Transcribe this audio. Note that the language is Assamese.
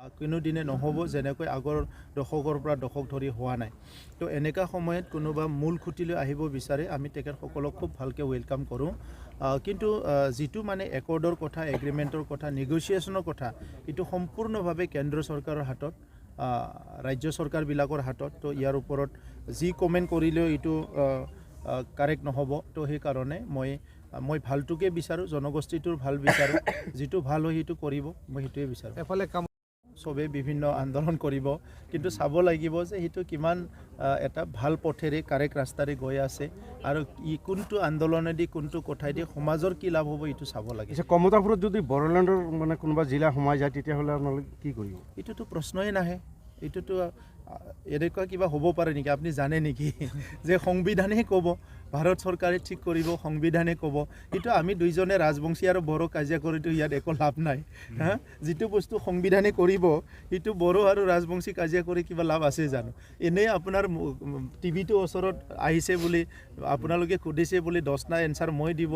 কোনোদিনে নহ'ব যেনেকৈ আগৰ দশকৰ পৰা দশক ধৰি হোৱা নাই তো এনেকা সময়ত কোনোবা মূল খুঁটিলৈ আহিব বিচাৰে আমি তেখেতসকলক খুব ভালকৈ ৱেলকাম কৰোঁ কিন্তু যিটো মানে একৰ্ডৰ কথা এগ্ৰিমেণ্টৰ কথা নেগচিয়েশ্যনৰ কথা এইটো সম্পূৰ্ণভাৱে কেন্দ্ৰ চৰকাৰৰ হাতত ৰাজ্য চৰকাৰবিলাকৰ হাতত তো ইয়াৰ ওপৰত যি কমেণ্ট কৰিলেও এইটো কাৰেক্ট নহ'ব তো সেইকাৰণে মই ভালটোকে বিচাৰোঁ জনগোষ্ঠীটোৰ ভাল বিচাৰোঁ যিটো ভাল হয় সেইটো কৰিব মই সেইটোৱে বিচাৰোঁ এফালে চবে বিভিন্ন আন্দোলন কৰিব কিন্তু চাব লাগিব যে সেইটো কিমান এটা ভাল পথেৰে কাৰেক্ট ৰাস্তাৰে গৈ আছে আৰু কোনটো আন্দোলনেদি কোনটো কথাইদি সমাজৰ কি লাভ হ'ব এইটো চাব লাগে কমতাপুৰত যদি বড়োলেণ্ডৰ মানে কোনোবা জিলা সোমাই যায় তেতিয়াহ'লে আপোনালোকে কি কৰিব এইটোতো প্ৰশ্নই নাহে এইটোতো এনেকুৱা কিবা হ'ব পাৰে নেকি আপুনি জানে নেকি যে সংবিধানেই ক'ব ভাৰত চৰকাৰে ঠিক কৰিব সংবিধানে ক'ব এইটো আমি দুইজনে ৰাজবংশী আৰু বড়ো কাজিয়া কৰিতো ইয়াত একো লাভ নাই হা যিটো বস্তু সংবিধানে কৰিব সেইটো বড়ো আৰু ৰাজবংশী কাজিয়া কৰি কিবা লাভ আছে জানো এনেই আপোনাৰ টিভিটো ওচৰত আহিছে বুলি আপোনালোকে সুধিছে বুলি 10টা এনচাৰ মই দিব